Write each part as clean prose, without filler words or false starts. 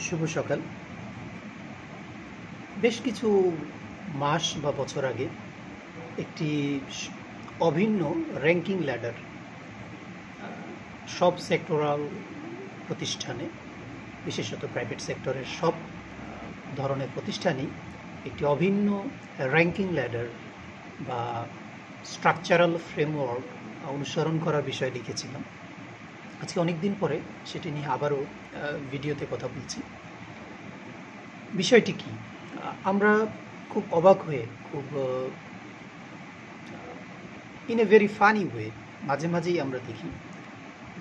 শুভ সকাল। বেশ কিছু মাস বা বছর আগে একটি অভিন্ন র্যাঙ্কিং ল্যাডার সব সেক্টরাল প্রতিষ্ঠানে, বিশেষত প্রাইভেট সেক্টরের সব ধরনের প্রতিষ্ঠানই একটি অভিন্ন র্যাঙ্কিং ল্যাডার বা স্ট্রাকচারাল ফ্রেমওয়ার্ক অনুসরণ করার বিষয় লিখেছিলাম। আজকে অনেক দিন পরে সেটি নিয়ে আবারও ভিডিওতে কথা বলছি। বিষয়টি কি? আমরা খুব অবাক হয়ে, খুব in a very funny way মাঝে মাঝেই আমরা দেখি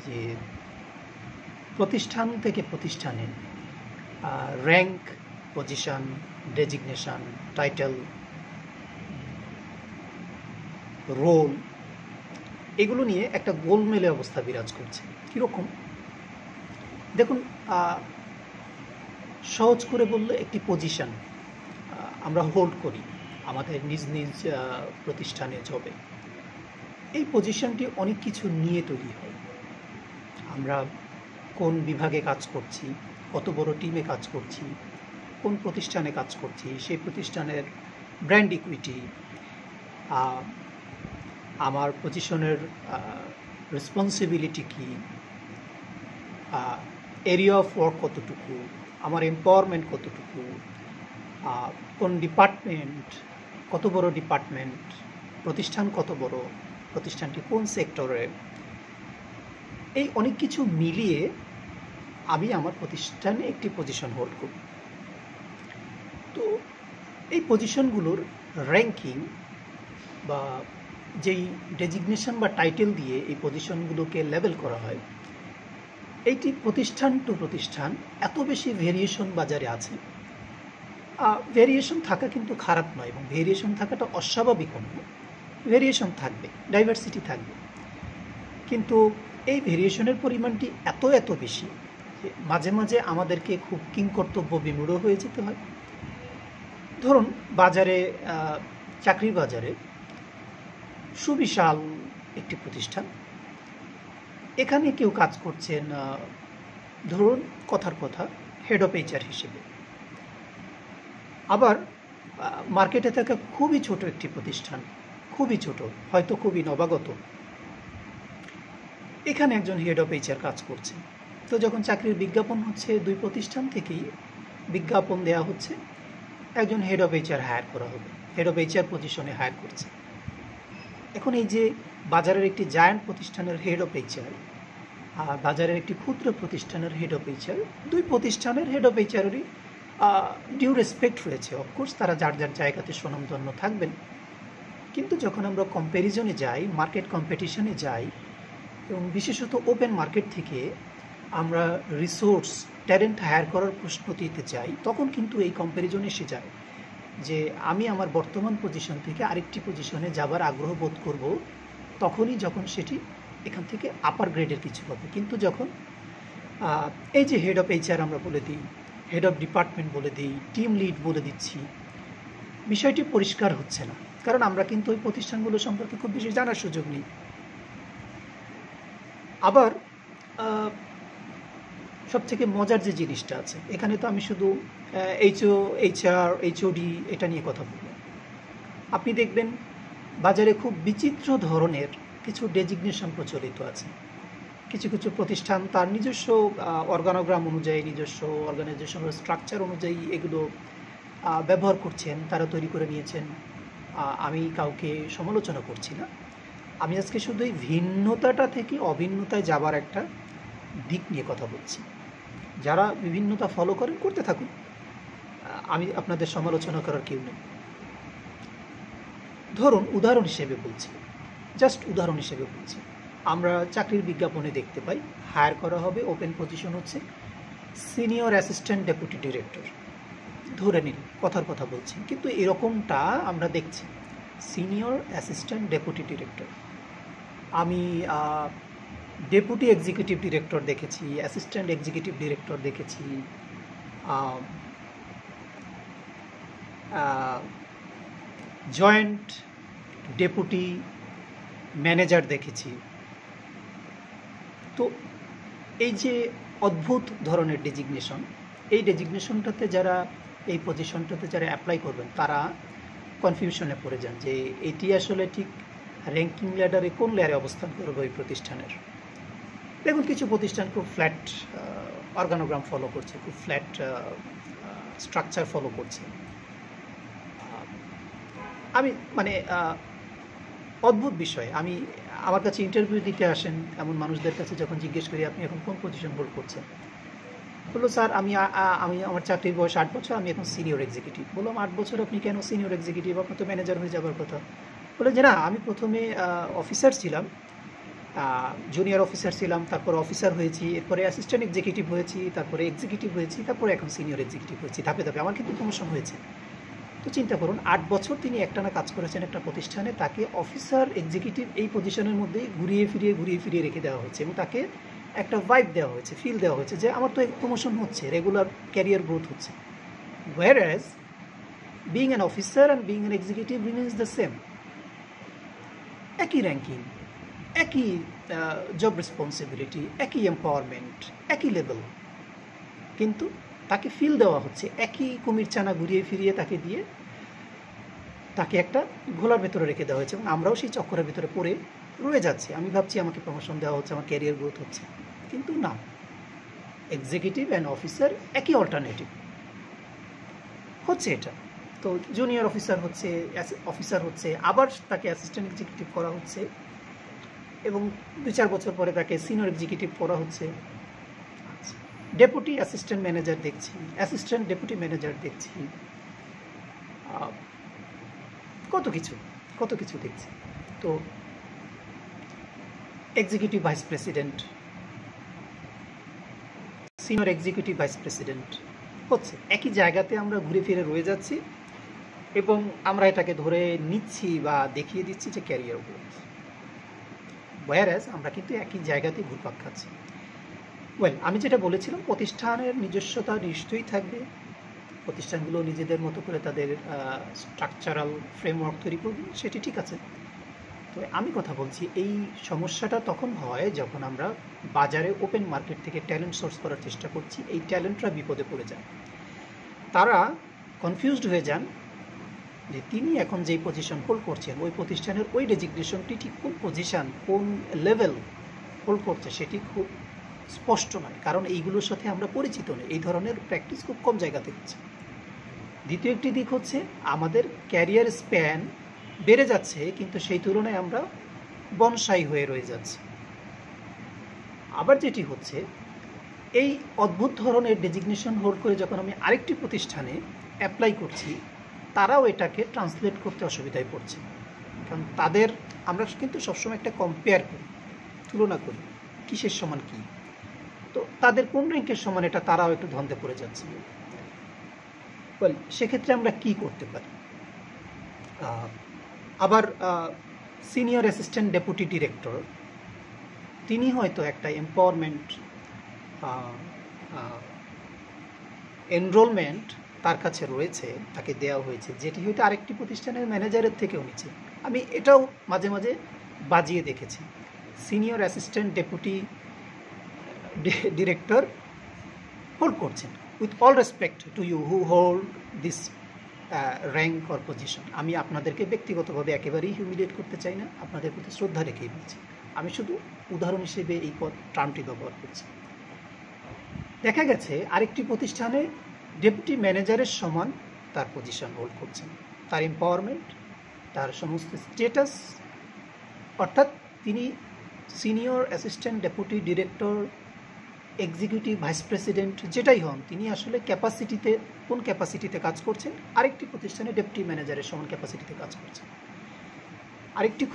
যে প্রতিষ্ঠান থেকে প্রতিষ্ঠানে rank, position, designation, title, role এগুলো নিয়ে একটা গোলমেলে অবস্থা বিরাজ করছে। কীরকম দেখুন, সহজ করে বললে একটি পজিশন আমরা হোল্ড করি আমাদের নিজ নিজ প্রতিষ্ঠানে, জবে। এই পজিশনটি অনেক কিছু নিয়ে তৈরি হয়। আমরা কোন বিভাগে কাজ করছি, কত বড় টিমে কাজ করছি, কোন প্রতিষ্ঠানে কাজ করছি, সেই প্রতিষ্ঠানের ব্র্যান্ড ইকুইটি, আমার পজিশনের রেসপন্সিবিলিটি কী, এরিয়া অফ ওয়ার্ক কতটুকু, আমার এম্পাওয়ারমেন্ট কতটুকু, কোন ডিপার্টমেন্ট, কত বড় ডিপার্টমেন্ট, প্রতিষ্ঠান কত বড়, প্রতিষ্ঠানটি কোন সেক্টরে, এই অনেক কিছু মিলিয়ে আমি আমার প্রতিষ্ঠানে একটি পজিশন হোল্ড করি। তো এই পজিশনগুলোর র্যাঙ্কিং বা যেই ডেজিগনেশন বা টাইটেল দিয়ে এই পজিশনগুলোকে লেবেল করা হয়, এইটি প্রতিষ্ঠান টু প্রতিষ্ঠান এত বেশি ভেরিয়েশন বাজারে আছে। ভেরিয়েশন থাকা কিন্তু খারাপ নয়, এবং ভেরিয়েশন থাকাটা অস্বাভাবিকও নয়। ভেরিয়েশন থাকবে, ডাইভার্সিটি থাকবে, কিন্তু এই ভেরিয়েশনের পরিমাণটি এত বেশি যে মাঝে মাঝে আমাদেরকে খুব কিংকর্তব্য বিমূঢ় হয়ে যেতে হয়। ধরুন, বাজারে, চাকরির বাজারে সুবিশাল একটি প্রতিষ্ঠান, এখানে কেউ কাজ করছেন, ধরুন কথার কথা হেড অফ এইচআর হিসেবে। আবার মার্কেটে থাকা খুবই ছোট একটি প্রতিষ্ঠান, খুবই ছোট, হয়তো খুবই নবাগত, এখানে একজন হেড অফ এইচআর কাজ করছে। তো যখন চাকরির বিজ্ঞাপন হচ্ছে, দুই প্রতিষ্ঠান থেকেই বিজ্ঞাপন দেওয়া হচ্ছে, একজন হেড অফ এইচআর হায়ার করা হবে, হেড অফ এইচআর পজিশনে হায়ার করছে। এখন এই যে বাজারের একটি জায়ান্ট প্রতিষ্ঠানের হেড অফ এইচআর আর বাজারের একটি ক্ষুদ্র প্রতিষ্ঠানের হেড অফ এইচআর, দুই প্রতিষ্ঠানের হেড অফ এইচআরেরই ডিউ রেসপেক্ট রয়েছে। অফকোর্স তারা যার যার জায়গাতে স্বনামধন্য থাকবেন, কিন্তু যখন আমরা কম্প্যারিজনে যাই, মার্কেট কম্পিটিশনে যাই, এবং বিশেষত ওপেন মার্কেট থেকে আমরা রিসোর্স, ট্যালেন্ট হায়ার করার প্রশ্নটিতে যাই, তখন কিন্তু এই কম্প্যারিজন এসে যায় যে আমি আমার বর্তমান পজিশন থেকে আরেকটি পজিশনে যাবার আগ্রহ বোধ করব তখনই যখন সেটি এখান থেকে আপার গ্রেডের কিছু হবে। কিন্তু যখন এই যে হেড অফ এইচআর আমরা বলে দিই, হেড অফ ডিপার্টমেন্ট বলে দিই, টিম লিড বলে দিচ্ছি, বিষয়টি পরিষ্কার হচ্ছে না, কারণ আমরা কিন্তু ওই প্রতিষ্ঠানগুলো সম্পর্কে খুব বেশি জানার সুযোগ নেই। আবার সবথেকে মজার যে জিনিসটা আছে, এখানে তো আমি শুধু এইচআর, এইচওডি এটা নিয়ে কথা বলব। আপনি দেখবেন বাজারে খুব বিচিত্র ধরনের কিছু ডেজিগনেশন প্রচলিত আছে। কিছু কিছু প্রতিষ্ঠান তার নিজস্ব অর্গানোগ্রাম অনুযায়ী, নিজস্ব অর্গানাইজেশনাল স্ট্রাকচার অনুযায়ী এগুলো ব্যবহার করছেন, তারা তৈরি করে নিয়েছেন। আমি কাউকে সমালোচনা করছি না, আমি আজকে শুধু এই ভিন্নতাটা থেকে অভিন্নতায় যাবার একটা দিক নিয়ে কথা বলছি। যারা বিভিন্নতা ফলো করেন, করতে থাকুন, আমি আপনাদের সমালোচনা করার কেউ নেই। ধরুন, উদাহরণ হিসেবে বলছি, জাস্ট উদাহরণ হিসেবে বলছি, আমরা চাকরির বিজ্ঞাপনে দেখতে পাই হায়ার করা হবে, ওপেন পজিশন হচ্ছে সিনিয়র অ্যাসিস্ট্যান্ট ডেপুটি ডিরেক্টর, ধরে নিন কথার কথা বলছি, কিন্তু এরকমটা আমরা দেখছি, সিনিয়র অ্যাসিস্ট্যান্ট ডেপুটি ডিরেক্টর। আমি ডেপুটি এক্সিকিউটিভ ডিরেক্টর দেখেছি, অ্যাসিস্ট্যান্ট এক্সিকিউটিভ ডিরেক্টর দেখেছি, জয়েন্ট ডেপুটি ম্যানেজার দেখেছি। তো এই যে অদ্ভুত ধরনের ডেজিগনেশন, এই ডেজিগনেশনটাতে যারা এই পজিশনটাতে যারা অ্যাপ্লাই করবেন তারা কনফিউশনে পড়ে যান যে এটি আসলে ঠিক র্যাঙ্কিং ল্যাডারে কোন লেয়ারে অবস্থান করবে ওই প্রতিষ্ঠানের। দেখুন কিছু প্রতিষ্ঠান খুব ফ্ল্যাট অর্গানোগ্রাম ফলো করছে, খুব ফ্ল্যাট স্ট্রাকচার ফলো করছে। আমি মানে অদ্ভুত বিষয়, আমি আমার কাছে ইন্টারভিউ দিতে আসেন এমন মানুষদের কাছে যখন জিজ্ঞেস করি আপনি এখন কোন পজিশন হোল্ড করছেন, বললো স্যার আমি আমার চাকরির বয়স 8 বছর, আমি এখন সিনিয়র এক্সিকিউটিভ। বললাম 8 বছর আপনি কেন সিনিয়র এক্সিকিউটিভ, আপনার তো ম্যানেজার হয়ে যাবার কথা। বলে যে না, আমি প্রথমে অফিসার ছিলাম, জুনিয়র অফিসার ছিলাম, তারপর অফিসার হয়েছি, এরপরে অ্যাসিস্ট্যান্ট এক্সিকিউটিভ হয়েছি, তারপরে এক্সিকিউটিভ হয়েছি, তারপরে এখন সিনিয়র এক্সিকিউটিভ হয়েছি, ধাপে ধাপে আমার কিন্তু প্রমোশন হয়েছে। তো চিন্তা করুন 8 বছর তিনি একটানা কাজ করেছেন একটা প্রতিষ্ঠানে, তাকে অফিসার এক্সিকিউটিভ এই পজিশনের মধ্যেই ঘুরিয়ে ফিরিয়ে রেখে দেওয়া হয়েছে এবং তাকে একটা ভাইব দেওয়া হয়েছে, ফিল দেওয়া হয়েছে যে আমার তো প্রমোশন হচ্ছে, রেগুলার ক্যারিয়ার গ্রোথ হচ্ছে। whereas being an officer and being an executive remains the same, একই র্যাঙ্কিং, একই জব রেসপন্সিবিলিটি, একই এম্পাওয়ারমেন্ট, একই লেভেল, কিন্তু তাকে ফিল দেওয়া হচ্ছে একই কুমির চানা ঘুরিয়ে ফিরিয়ে তাকে দিয়ে তাকে একটা ঘোলার ভেতরে রেখে দেওয়া হয়েছে এবং আমরাও সেই চক্করের ভিতরে পড়ে রয়ে যাচ্ছি। আমি ভাবছি আমাকে প্রমোশন দেওয়া হচ্ছে, আমার ক্যারিয়ার গ্রোথ হচ্ছে, কিন্তু না, এক্সিকিউটিভ অ্যান্ড অফিসার একই অল্টারনেটিভ হচ্ছে এটা। তো জুনিয়র অফিসার হচ্ছে, আবার তাকে অ্যাসিস্ট্যান্ট এক্সিকিউটিভ করা হচ্ছে এবং 2-4 বছর পরে তাকে সিনিয়র এক্সিকিউটিভ করা হচ্ছে। ডেপুটি অ্যাসিস্ট্যান্ট ম্যানেজার দেখছি, অ্যাসিস্ট্যান্ট ডেপুটি ম্যানেজার দেখছি, কত কিছু দেখছি। তো executive vice president, senior executive vice president হচ্ছে, একই জায়গাতে আমরা ঘুরে ফিরে রয়ে যাচ্ছি এবং আমরা এটাকে ধরে নিচ্ছি বা দেখিয়ে দিচ্ছি যে ক্যারিয়ার গ্রোথ, whereas আমরা কিন্তু একই জায়গাতেই ঘুরপাক খাচ্ছি। আমি যেটা বলেছিলাম, প্রতিষ্ঠানের নিজস্বতা নিশ্চয়ই থাকবে, প্রতিষ্ঠানগুলো নিজেদের মতো করে তাদের স্ট্রাকচারাল ফ্রেমওয়ার্ক তৈরি করবে, সেটি ঠিক আছে। তো আমি কথা বলছি এই সমস্যাটা তখন হয় যখন আমরা বাজারে ওপেন মার্কেট থেকে ট্যালেন্ট সোর্স করার চেষ্টা করছি, এই ট্যালেন্টরা বিপদে পড়ে যায়, তারা কনফিউজড হয়ে যান যে তিনি এখন যেই পজিশন হোল্ড করছেন ওই প্রতিষ্ঠানের ওই ডেজিগনেশনটি ঠিক কোন পজিশন, কোন লেভেল হোল্ড করছে সেটি খুব স্পষ্ট নয়, কারণ এইগুলোর সাথে আমরা পরিচিত নই, এই ধরনের প্র্যাকটিস খুব কম জায়গাতে হচ্ছে। দ্বিতীয় একটি দিক হচ্ছে আমাদের ক্যারিয়ার স্প্যান বেড়ে যাচ্ছে, কিন্তু সেই তুলনায় আমরা বনসাই হয়ে রয়ে যাচ্ছি। আবার যেটি হচ্ছে, এই অদ্ভুত ধরনের ডেজিগনেশন হোল্ড করে যখন আমি আরেকটি প্রতিষ্ঠানে অ্যাপ্লাই করছি, তারাও এটাকে ট্রান্সলেট করতে অসুবিধায় পড়ছে, কারণ আমরা কিন্তু সবসময় একটা কম্পেয়ার করি, তুলনা করি, কিসের সমান কী, তো তাদের কোন র্যাঙ্কের সমান এটা তারাও একটু ধন্দে পড়ে যাচ্ছে। সেক্ষেত্রে আমরা কি করতে পারি? আবার সিনিয়র অ্যাসিস্ট্যান্ট ডেপুটি ডিরেক্টর, তিনি হয়তো একটা এম্পাওয়ারমেন্ট এনরোলমেন্ট তার কাছে রয়েছে, তাকে দেওয়া হয়েছে, যেটি হয়তো আরেকটি প্রতিষ্ঠানের ম্যানেজারের থেকেও নিচ্ছে। আমি এটাও মাঝে মাঝে বাজিয়ে দেখেছি। Senior assistant deputy director hold করছেন, with all respect to you who hold this rank or position. আমি আপনাদেরকে ব্যক্তিগতভাবে একেবারেই হিউমিলিয়েট করতে চাই না, আপনাদের প্রতি শ্রদ্ধা রেখেই বলছি, আমি শুধু উদাহরণ হিসেবে এই টার্মটি ব্যবহার করছি। দেখা গেছে আরেকটি প্রতিষ্ঠানে ডেপুটি ম্যানেজারের সমান তার পজিশন হোল্ড করছেন, তার এম্পাওয়ারমেন্ট, তার সমস্ত স্টেটাস, অর্থাৎ তিনি senior assistant deputy director, executive vice president যেটাই হন, তিনি আসলে কোন ক্যাপাসিটিতে কাজ করছেন, আরেকটি প্রতিষ্ঠানে ডেপুটি ম্যানেজারের সমান ক্যাপাসিটিতে কাজ করছেন। আরেকটি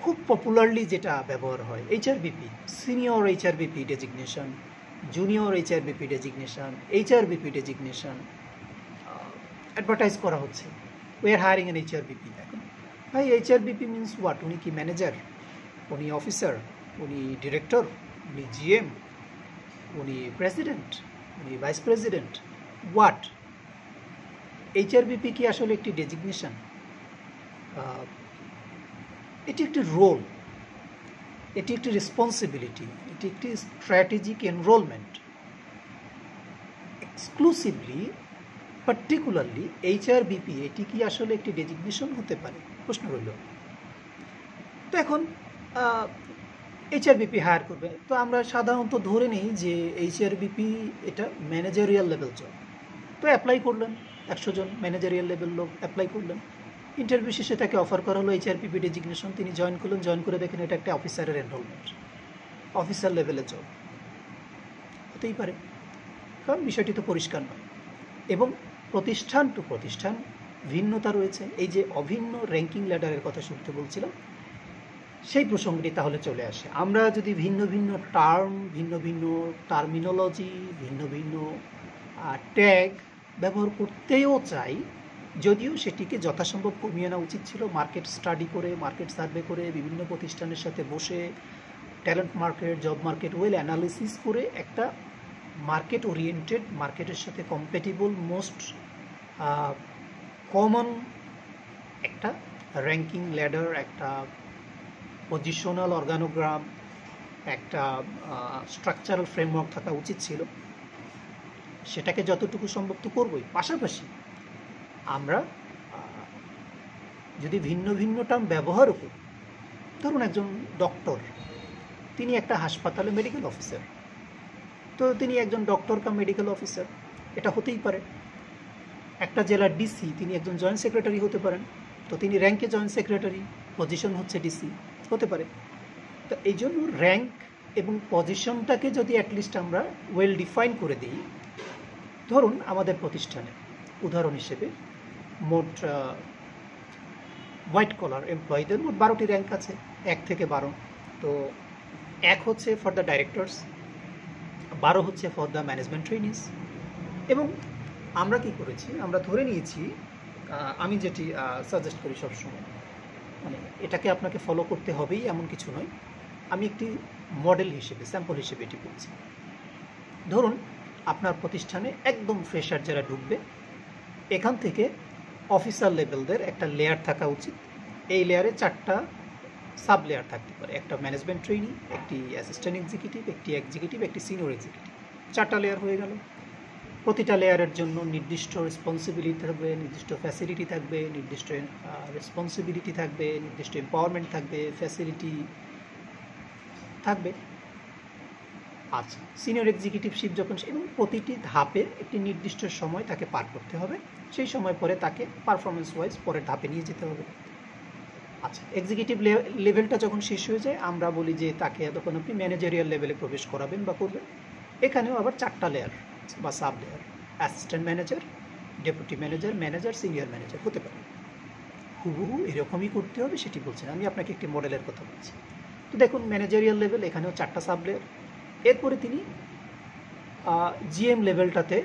খুব পপুলারলি যেটা ব্যবহার হয়, HRBP, senior HRBP designation, junior HRBP designation, HRBP designation advertise করা হচ্ছে, we are hiring an HRBP. এখন ভাই এইচআরবিপি মিনস হোয়াট? উনি কি ম্যানেজার? উনি অফিসার? উনি ডিরেক্টর? উনি জিএম? উনি প্রেসিডেন্ট? উনি ভাইস প্রেসিডেন্ট? হোয়াট? এইচআরবিপি কি আসলে একটি ডেজিগনেশন? এটি একটি রোল, এটি একটি রেসপন্সিবিলিটি, এটি একটি strategic enrolment. Exclusively particularly HRBP এটি কি আসলে একটি ডেজিগনেশন হতে পারে? প্রশ্ন রইল। তো এখন HRBP হায়ার করবে, তো আমরা সাধারণত ধরে নিই যে HRBP এটা ম্যানেজারিয়াল লেভেল জব। তো অ্যাপ্লাই করলেন, 100 জন ম্যানেজারিয়াল লেভেল লোক অ্যাপ্লাই করলেন, ইন্টারভিউ শেষে তাকে অফার করা হলো HRBP ডেজিগনেশন, তিনি জয়েন করলেন, জয়েন করে দেখেন এটা একটা অফিসারের এনরোলমেন্ট, অফিসার লেভেলের জব হতেই পারে, কারণ বিষয়টি তো পরিষ্কার নয়। এবং প্রতিষ্ঠান টু প্রতিষ্ঠান ভিন্নতা রয়েছে। এই যে অভিন্ন র্যাঙ্কিং ল্যাডারের কথা শুনতে বলছিলাম, সেই প্রসঙ্গটি তাহলে চলে আসে। আমরা যদি ভিন্ন ভিন্ন টার্ম, ভিন্ন ভিন্ন টার্মিনোলজি, ভিন্ন ভিন্ন ট্যাগ ব্যবহার করতেও চাই, যদিও সেটিকে যথাসম্ভব কমিয়ে আনা উচিত ছিল, মার্কেট স্টাডি করে, মার্কেট সার্ভে করে, বিভিন্ন প্রতিষ্ঠানের সাথে বসে talent market, job market well analysis করে একটা মার্কেট ওরিয়েন্টেড, মার্কেটের সাথে কম্প্যাটিবল, মোস্ট কমন একটা র্যাঙ্কিং ল্যাডার, একটা পজিশনাল অর্গানোগ্রাম, একটা স্ট্রাকচারাল ফ্রেমওয়ার্ক থাকা উচিত ছিল। সেটাকে যতটুকু সম্ভব তো করবই। পাশাপাশি আমরা যদি ভিন্ন ভিন্ন টার্ম ব্যবহারও করি, ধরুন একজন ডক্টর, তিনি একটা হাসপাতালে মেডিকেল অফিসার, তো তিনি একজন ডক্টর কাম মেডিকেল অফিসার, এটা হতেই পারে। একটা জেলার ডিসি, তিনি একজন জয়েন্ট সেক্রেটারি হতে পারেন, তো তিনি র্যাঙ্কে জয়েন্ট সেক্রেটারি, পজিশন হচ্ছে ডিসি, হতে পারে। তো এই জন্য র্যাঙ্ক এবং পজিশনটাকে যদি অ্যাটলিস্ট আমরা ওয়েল ডিফাইন করে দিই, ধরুন আমাদের প্রতিষ্ঠানে উদাহরণ হিসেবে মোট হোয়াইট কলার এমপ্লয়ীদের মোট 12টি র্যাঙ্ক আছে, 1 থেকে 12। তো 1 হচ্ছে ফর দ্য ডাইরেক্টরস, 12 হচ্ছে ফর দ্য ম্যানেজমেন্ট ট্রেনিস। এবং আমরা কি করেছি, আমরা ধরে নিয়েছি, আমি যেটি সাজেস্ট করি সবসময়, মানে এটাকে আপনাকে ফলো করতে হবেই এমন কিছু নয়, আমি একটি মডেল হিসেবে, স্যাম্পল হিসেবে এটি বলছি। ধরুন আপনার প্রতিষ্ঠানে একদম ফ্রেশার যারা ঢুকবে, এখান থেকে অফিসার লেভেলদের একটা লেয়ার থাকা উচিত। এই লেয়ারে 4টা সাব লেয়ার থাকতে পারে, একটা ম্যানেজমেন্ট ট্রেনি, একটি অ্যাসিস্ট্যান্ট এক্সিকিউটিভ, একটি এক্সিকিউটিভ, একটি সিনিয়র এক্সিকিউটিভ। 4টা লেয়ার হয়ে গেল। প্রতিটা লেয়ারের জন্য নির্দিষ্ট রেসপন্সিবিলিটি থাকবে, নির্দিষ্ট ফ্যাসিলিটি থাকবে, নির্দিষ্ট রেসপন্সিবিলিটি থাকবে, নির্দিষ্ট এম্পাওয়ারমেন্ট থাকবে, ফ্যাসিলিটি থাকবে। আচ্ছা, সিনিয়র এক্সিকিউটিভশিপ যখন, এবং প্রতিটি ধাপে একটি নির্দিষ্ট সময় তাকে পার করতে হবে, সেই সময় পরে তাকে পারফরমেন্স ওয়াইজ পরের ধাপে নিয়ে যেতে হবে। আচ্ছা, এক্সিকিউটিভ লেভেলটা যখন শেষ হয়ে যায়, আমরা বলি যে তাকে তখন আপনি ম্যানেজারিয়াল লেভেলে প্রবেশ করাবেন বা করবেন। এখানেও আবার 4টা লেয়ার বা sub layer, assistant manager, deputy manager, manager, senior manager হতে পারে। হুবহু এরকমই করতে হবে সেটি বলছেন, আমি আপনাকে একটি মডেলের কথা বলছি। তো দেখুন ম্যানেজারিয়াল লেভেল, এখানেও 4টা সাব লেয়ার। এরপরে তিনি জিএম লেভেলটাতে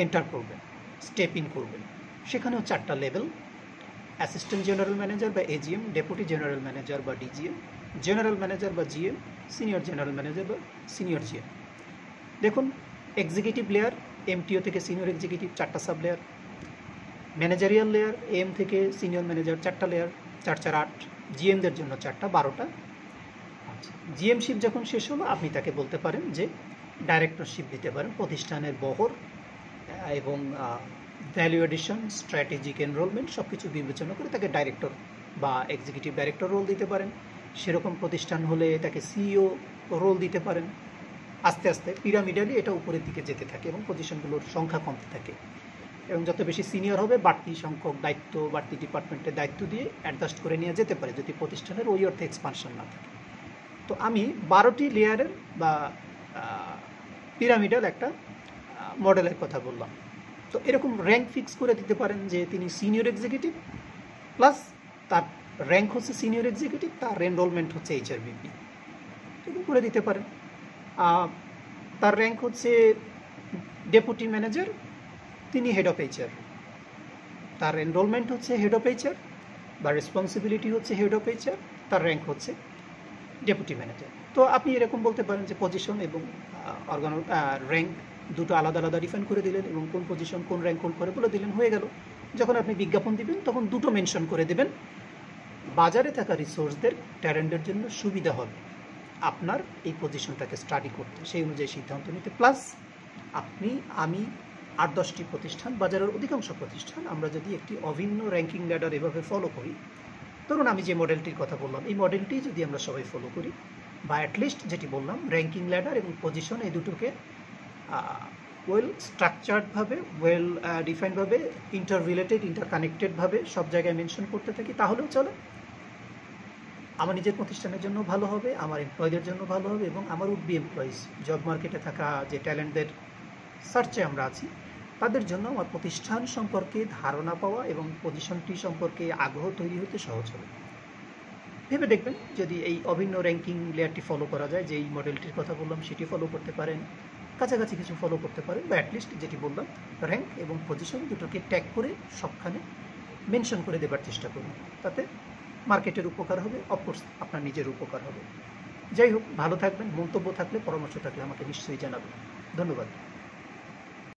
এন্টার করবেন, স্টেপ ইন করবেন, সেখানেও 4টা লেভেল, অ্যাসিস্ট্যান্ট জেনারেল ম্যানেজার বা এজিএম, ডেপুটি জেনারেল ম্যানেজার বা ডিজিএম, জেনারেল ম্যানেজার বা জিএম, সিনিয়র জেনারেল ম্যানেজার বা সিনিয়র জিএম। দেখুন এক্সিকিউটিভ লেয়ার, এমটিও থেকে সিনিয়র এক্সিকিউটিভ, 4টা sub layer. Managerial layer, M থেকে সিনিয়র ম্যানেজার, 4টা লেয়ার, 4 4 8, জিএমদের জন্য 4টা, 12টা। আচ্ছা, জিএমশিপ যখন শেষ হলো, আপনি তাকে বলতে পারেন যে ডাইরেক্টরশিপ দিতে পারেন, প্রতিষ্ঠানের বহর এবং ভ্যালু এডিশন, স্ট্র্যাটেজিক এনরোলমেন্ট সব কিছু বিবেচনা করে তাকে ডাইরেক্টর বা এক্সিকিউটিভ ডাইরেক্টর রোল দিতে পারেন। সেরকম প্রতিষ্ঠান হলে তাকে সিইও রোল দিতে পারেন। আস্তে আস্তে পিরামিডালি এটা উপরের দিকে যেতে থাকে এবং পজিশনগুলোর সংখ্যা কমতে থাকে, এবং যত বেশি সিনিয়র হবে বাড়তি সংখ্যক দায়িত্ব, বাড়তি ডিপার্টমেন্টের দায়িত্ব দিয়ে অ্যাডজাস্ট করে নেওয়া যেতে পারে, যদি প্রতিষ্ঠানের ওই অর্থে এক্সপানশন না থাকে। তো আমি 12টি লেয়ারের বা পিরামিডাল একটা মডেলের কথা বললাম। তো এরকম র্যাঙ্ক ফিক্স করে দিতে পারেন যে তিনি সিনিয়র এক্সিকিউটিভ, প্লাস তার র্যাঙ্ক হচ্ছে সিনিয়র এক্সিকিউটিভ, তার এনরোলমেন্ট হচ্ছে HRBP, এরকম করে দিতে পারেন। তার র্যাঙ্ক হচ্ছে ডেপুটি ম্যানেজার, তিনি হেড অফ HR, তার এনরোলমেন্ট হচ্ছে হেড অফ HR বা রেসপন্সিবিলিটি হচ্ছে হেড অফ HR, তার র্যাঙ্ক হচ্ছে ডেপুটি ম্যানেজার। তো আপনি এরকম বলতে পারেন যে পজিশন এবং র্যাঙ্ক দুটো আলাদা আলাদা ডিফাইন করে দিলেন, এবং কোন পজিশন কোন র্যাঙ্ক হোল্ড করে বলে দিলেন, হয়ে গেল। যখন আপনি বিজ্ঞাপন দিবেন তখন দুটো মেনশন করে দেবেন, বাজারে থাকা রিসোর্সদের ট্যালেন্টের জন্য সুবিধা হবে। আপনার এই পজিশনটাকে স্টাডি করতে, সেই অনুযায়ী সিদ্ধান্ত নিতে। প্লাস আমি 8-10টি প্রতিষ্ঠান, বাজারের অধিকাংশ প্রতিষ্ঠান, আমরা যদি একটি অভিন্ন র্যাঙ্কিং ল্যাডার এভাবে ফলো করি, ধরুন আমি যে মডেলটির কথা বললাম এই মডেলটি যদি আমরা সবাই ফলো করি, বা অ্যাটলিস্ট যেটি বললাম র্যাঙ্কিং ল্যাডার এবং পজিশন, এই দুটোকে ওয়েল স্ট্রাকচার্ডভাবে, ওয়েল ডিফাইনভাবে, ইন্টার রিলেটেড, ইন্টার কানেক্টেডভাবে সব জায়গায় মেনশন করতে থাকি, তাহলেও চলে। আমার নিজের প্রতিষ্ঠানের জন্য ভালো হবে, আমার এমপ্লয়ীদের জন্য ভালো হবে, এবং আমার উড বি এমপ্লয়িজ, জব মার্কেটে থাকা যে ট্যালেন্টদের সার্চে আমরা আছি, তাদের জন্য আমার প্রতিষ্ঠান সম্পর্কে ধারণা পাওয়া এবং পজিশনটি সম্পর্কে আগ্রহ তৈরি হতে সহজ হবে। ভেবে দেখবেন যদি এই অভিন্ন র্যাঙ্কিং লেয়ারটি ফলো করা যায়, যে এই মডেলটির কথা বললাম সেটি ফলো করতে পারেন, কাছাকাছি কিছু ফলো করতে পারেন, বা অ্যাটলিস্ট যেটি বললাম র্যাঙ্ক এবং পজিশন দুটোকে ট্যাগ করে সবখানে মেনশন করে দেবার চেষ্টা করুন। তাতে মার্কেটের উপকার হবে, অফকোর্স আপনার নিজের উপকার হবে। যাই হোক, ভালো থাকবেন। মন্তব্য থাকলে, পরামর্শ থাকলে আমাকে নিশ্চয়ই জানাবেন। ধন্যবাদ।